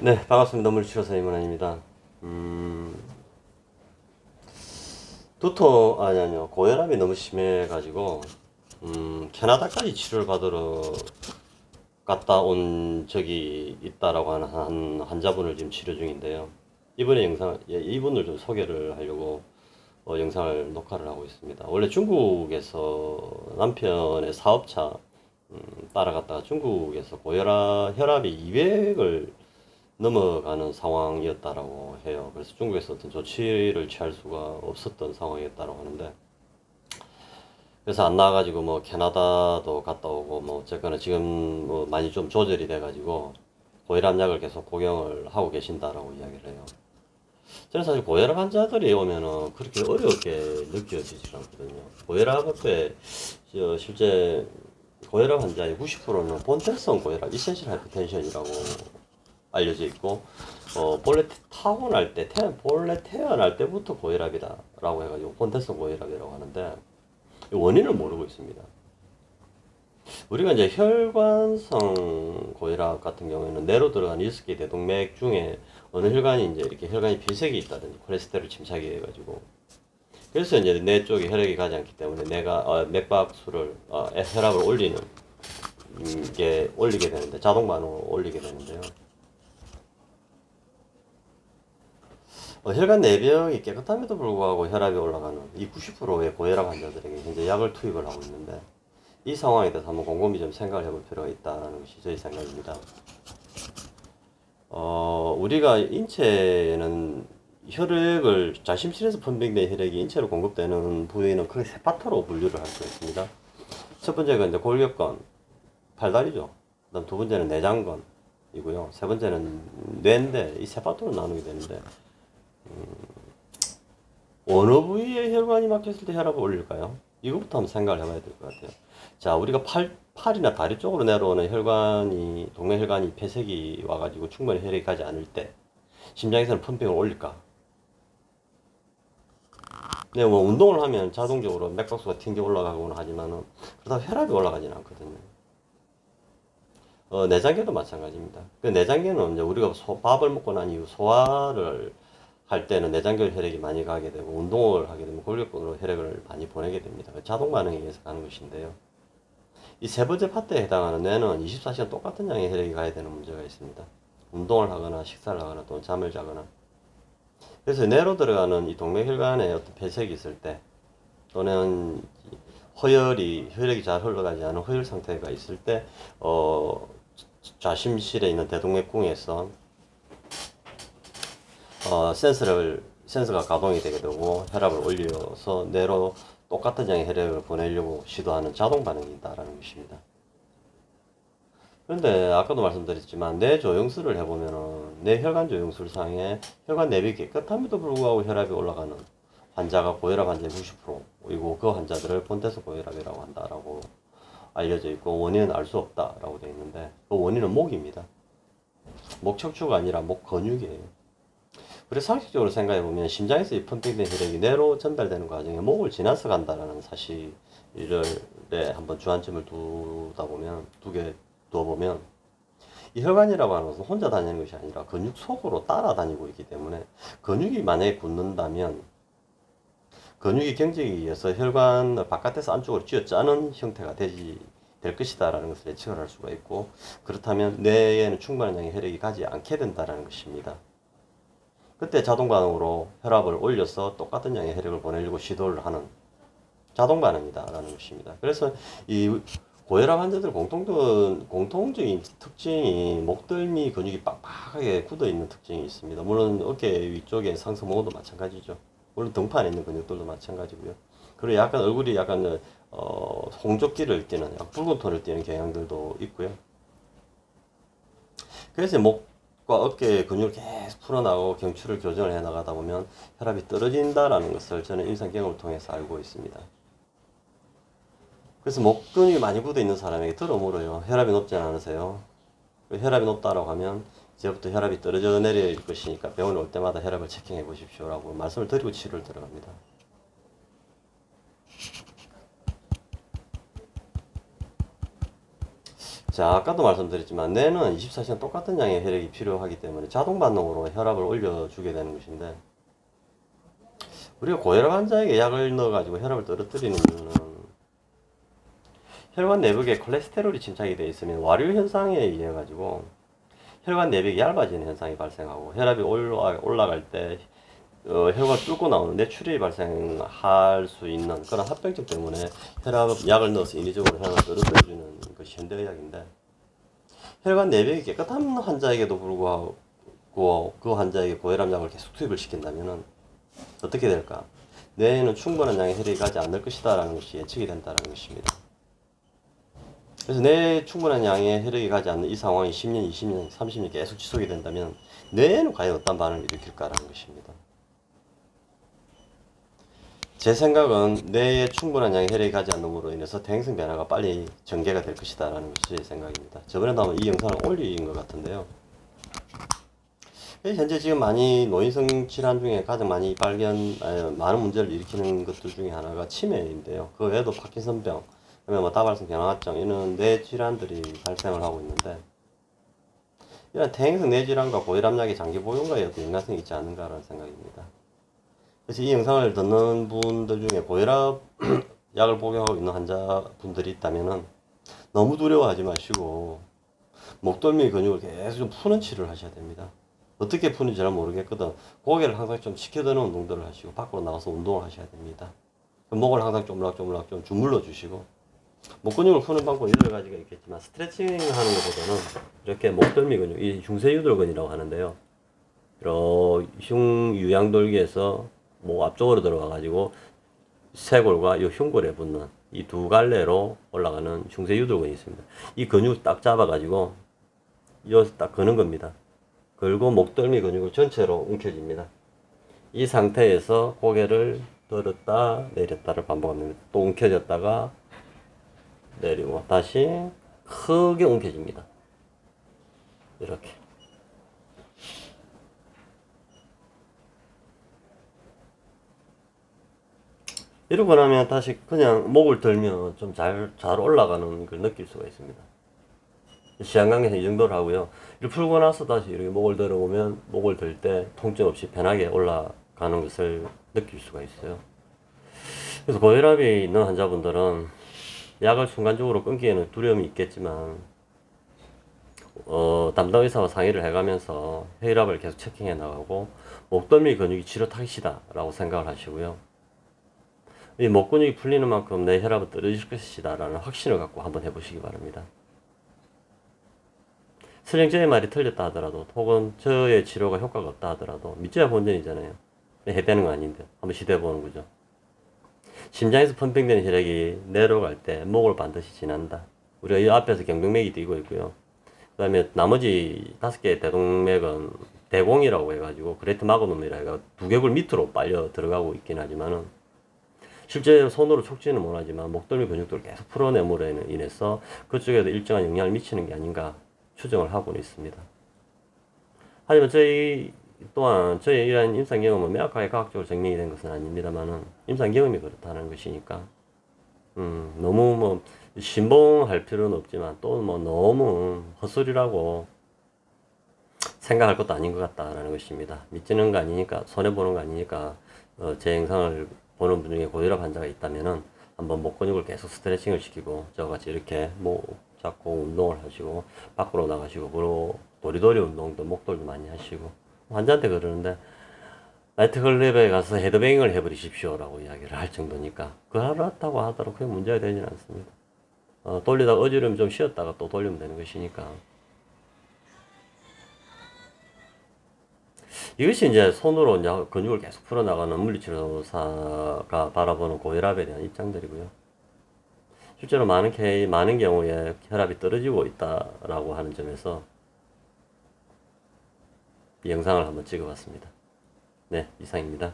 네, 반갑습니다. 물리치료사 이문환입니다. 아니요. 고혈압이 너무 심해가지고, 캐나다까지 치료를 받으러 갔다 온 적이 있다라고 하는 한 환자분을 지금 치료 중인데요. 이분을 좀 소개를 하려고 영상을 녹화를 하고 있습니다. 원래 중국에서 남편의 사업차 따라갔다가 중국에서 혈압이 200을 넘어가는 상황이었다라고 해요. 그래서 중국에서 어떤 조치를 취할 수가 없었던 상황이었다라고 하는데, 그래서 안 나와가지고 뭐 캐나다도 갔다 오고 뭐 어쨌거나 지금 뭐 많이 좀 조절이 돼가지고 고혈압 약을 계속 복용을 하고 계신다라고 이야기를 해요. 저는 사실 고혈압 환자들이 오면은 그렇게 어렵게 느껴지지 않거든요. 고혈압에 실제 고혈압 환자의 90%는 본태성 고혈압, 이센셜 하이퍼텐션이라고 알려져 있고, 본래 태어날 때부터 고혈압이다 라고 해가지고 본태성 고혈압이라고 하는데, 원인을 모르고 있습니다. 우리가 이제 혈관성 고혈압 같은 경우에는 뇌로 들어간 6개 대동맥 중에 어느 혈관이 이제 이렇게 혈관이 비색이 있다든지 콜레스테롤 침착이 해가지고, 그래서 이제 뇌 쪽에 혈액이 가지 않기 때문에 내가 맥박수를 혈압을 올리는 게 올리게 되는데, 자동 반응으로 올리게 되는데요. 혈관 내벽이 깨끗함에도 불구하고 혈압이 올라가는 이 90%의 고혈압 환자들에게 현재 약을 투입을 하고 있는데, 이 상황에 대해서 한번 곰곰이 좀 생각을 해볼 필요가 있다는 것이 저희 생각입니다. 우리가 인체에는 혈액을 자심실에서 분비된 혈액이 인체로 공급되는 부위는 크게 세 파트로 분류를 할 수 있습니다. 첫 번째가 이제 골격근, 팔다리죠. 그다음 두 번째는 내장근이고요. 세 번째는 뇌인데 이 세 파트로 나누게 되는데, 어느 부위에 혈관이 막혔을 때 혈압을 올릴까요? 이것부터 한번 생각을 해봐야 될 것 같아요. 자, 우리가 팔이나 다리 쪽으로 내려오는 동맥혈관이 폐색이 와가지고 충분히 혈액이 가지 않을 때, 심장에서는 펌핑을 올릴까? 네, 뭐, 운동을 하면 자동적으로 맥박수가 튕겨 올라가곤 하지만은, 그렇다고 혈압이 올라가지는 않거든요. 내장계도 마찬가지입니다. 그 내장계는 이제 우리가 밥을 먹고 난 이후 소화를 할 때는 내장결 혈액이 많이 가게 되고, 운동을 하게 되면 골격근으로 혈액을 많이 보내게 됩니다. 자동 반응에 의해서 가는 것인데요. 이 세 번째 파트에 해당하는 뇌는 24시간 똑같은 양의 혈액이 가야 되는 문제가 있습니다. 운동을 하거나 식사를 하거나 또는 잠을 자거나. 그래서 뇌로 들어가는 이 동맥혈관에 어떤 폐색이 있을 때, 또는 혈액이 잘 흘러가지 않은 허혈 상태가 있을 때, 좌심실에 있는 대동맥궁에서 센서가 가동이 되게 되고 혈압을 올려서 뇌로 똑같은 양의 혈액을 보내려고 시도하는 자동 반응이 있다라는 것입니다. 그런데 아까도 말씀드렸지만 뇌 조영술을 해보면은 뇌 혈관 조영술상에 혈관 내벽이 깨끗함에도 불구하고 혈압이 올라가는 환자가 고혈압 환자의 90%이고, 그 환자들을 본태성 고혈압이라고 한다라고 알려져 있고, 원인은 알 수 없다라고 되어 있는데, 그 원인은 목입니다. 목 척추가 아니라 목 근육이에요. 그래서 상식적으로 생각해 보면 심장에서 이 펌핑된 혈액이 뇌로 전달되는 과정에 목을 지나서 간다라는 사실에 한번 주안점을 두어보면, 이 혈관이라고 하는 것은 혼자 다니는 것이 아니라 근육 속으로 따라다니고 있기 때문에, 근육이 만약에 굳는다면 근육이 경직에 의해서 혈관을 바깥에서 안쪽으로 쥐어짜는 형태가 될 것이다라는 것을 예측을 할 수가 있고, 그렇다면 뇌에는 충분한 양의 혈액이 가지 않게 된다는 것입니다. 그때 자동 반응으로 혈압을 올려서 똑같은 양의 혈액을 보내려고 시도를 하는 자동 반응이다라는 것입니다. 그래서 이 고혈압 환자들 공통적인 특징이 목덜미 근육이 빡빡하게 굳어 있는 특징이 있습니다. 물론 어깨 위쪽에 상승모도 마찬가지죠. 물론 등판에 있는 근육들도 마찬가지고요. 그리고 약간 얼굴이 약간 홍조기를 띠는, 붉은 톤을 띠는 경향들도 있고요. 그래서 목과 어깨의 근육을 계속 풀어나가고 경추를 교정을 해 나가다 보면 혈압이 떨어진다라는 것을 저는 임상 경험을 통해서 알고 있습니다. 그래서 목 근육이 많이 굳어 있는 사람에게 들어 물어요. 혈압이 높지 않으세요? 혈압이 높다라고 하면 이제부터 혈압이 떨어져 내릴 것이니까 병원에 올 때마다 혈압을 체킹해 보십시오라고 말씀을 드리고 치료를 들어갑니다. 자, 아까도 말씀드렸지만 뇌는 24시간 똑같은 양의 혈액이 필요하기 때문에 자동 반응으로 혈압을 올려주게 되는 것인데, 우리가 고혈압 환자에게 약을 넣어가지고 혈압을 떨어뜨리는 이유는 혈관 내벽에 콜레스테롤이 침착이 되어 있으면 와류 현상에 의해 가지고 혈관 내벽이 얇아지는 현상이 발생하고, 혈압이 올라갈 때 혈관 뚫고 나오는 뇌출혈이 발생할 수 있는 그런 합병증 때문에 혈압 약을 넣어서 인위적으로 혈압을 떨어뜨려주는 것이 현대의학인데, 혈관 내벽이 깨끗한 환자에게도 불구하고 그 환자에게 고혈압 약을 계속 투입을 시킨다면 어떻게 될까? 뇌에는 충분한 양의 혈액이 가지 않을 것이다 라는 것이 예측이 된다는 것입니다. 그래서 뇌에 충분한 양의 혈액이 가지 않는 이 상황이 10년, 20년, 30년 계속 지속이 된다면 뇌에는 과연 어떤 반응을 일으킬까라는 것입니다. 제 생각은 뇌에 충분한 양의 혈액이 가지 않음으로 인해서 대행성 변화가 빨리 전개가 될 것이다 라는 것이 제 생각입니다. 저번에도 아마 이 영상을 올린 것 같은데요. 현재 지금 많이 노인성 질환 중에 가장 많이 많은 문제를 일으키는 것들 중에 하나가 치매인데요. 그 외에도 파킨슨병, 그다음에 다발성 경화증, 이런 뇌 질환들이 발생을 하고 있는데, 이런 퇴행성 뇌 질환과 고혈압약의 장기 복용과의 어떤 연관성이 있지 않는가라는 생각입니다. 그래서 이 영상을 듣는 분들 중에 고혈압 약을 복용하고 있는 환자분들이 있다면은 너무 두려워하지 마시고 목덜미 근육을 계속 좀 푸는 치료를 하셔야 됩니다. 어떻게 푸는지 잘 모르겠거든. 고개를 항상 좀 식혀드는 운동들을 하시고 밖으로 나가서 운동을 하셔야 됩니다. 목을 항상 쪼물락쪼물락 좀 주물러 주시고, 목 근육을 푸는 방법 여러 가지가 있겠지만 스트레칭 하는 것보다는 이렇게 목덜미 근육, 이 흉쇄유돌근이라고 하는데요. 흉유양돌기에서 목 앞쪽으로 들어가 가지고 쇄골과 이 흉골에 붙는 이 두 갈래로 올라가는 흉쇄유돌근이 있습니다. 이 근육 딱 잡아 가지고 여기서 딱 거는 겁니다. 걸고 목덜미 근육을 전체로 움켜집니다. 이 상태에서 고개를 들었다 내렸다를 반복합니다. 또 움켜졌다가 내리고 다시 크게 움켜집니다. 이렇게. 이러고 나면 다시 그냥 목을 들면 좀 잘 올라가는 걸 느낄 수가 있습니다. 시한강에서 이 정도를 하고요. 이렇게 풀고 나서 다시 이렇게 목을 들어보면 목을 들 때 통증 없이 편하게 올라가는 것을 느낄 수가 있어요. 그래서 고혈압이 있는 환자분들은 약을 순간적으로 끊기에는 두려움이 있겠지만 담당 의사와 상의를 해가면서 혈압을 계속 체킹해 나가고 목덜미 근육이 치료 타깃이다 라고 생각을 하시고요. 이 목 근육이 풀리는 만큼 내 혈압은 떨어질 것이다 라는 확신을 갖고 한번 해보시기 바랍니다. 설령 저의 말이 틀렸다 하더라도, 혹은 저의 치료가 효과가 없다 하더라도 믿져야 본전이잖아요. 해대는 거 아닌데 한번 시도해보는 거죠. 심장에서 펌핑되는 혈액이 내려갈 때 목을 반드시 지난다. 우리가 이 앞에서 경동맥이 뛰고 있고요. 그 다음에 나머지 5개의 대동맥은 대공이라고 해가지고 그레이트 마그넘이라 해가 두개골 밑으로 빨려 들어가고 있긴 하지만은 실제 손으로 촉지는 못하지만 목덜미 근육들을 계속 풀어내므로 인해서 그쪽에도 일정한 영향을 미치는 게 아닌가 추정을 하고는 있습니다. 하지만 저희 또한 저의 이러한 임상 경험은 명확하게 과학적으로 증명이 된 것은 아닙니다만은 임상 경험이 그렇다는 것이니까 너무 뭐 신봉할 필요는 없지만 또 뭐 너무 헛소리라고 생각할 것도 아닌 것 같다라는 것입니다. 믿지는 거 아니니까, 손해보는 거 아니니까 제 영상을 보는 분 중에 고혈압 환자가 있다면은 한번 목 근육을 계속 스트레칭을 시키고 저같이 이렇게 목 잡고 운동을 하시고 밖으로 나가시고 그리고 도리도리 운동도 목돌도 많이 하시고, 환자한테 그러는데 나이트클럽에 가서 헤드뱅잉을 해버리십시오 라고 이야기를 할 정도니까 그렇다고 하더라도 그게 문제가 되지는 않습니다. 돌리다가 어지르면 좀 쉬었다가 또 돌리면 되는 것이니까. 이것이 이제 손으로 이제 근육을 계속 풀어나가는 물리치료사가 바라보는 고혈압에 대한 입장들이고요. 실제로 많은 경우에 혈압이 떨어지고 있다라고 하는 점에서 이 영상을 한번 찍어봤습니다. 네, 이상입니다.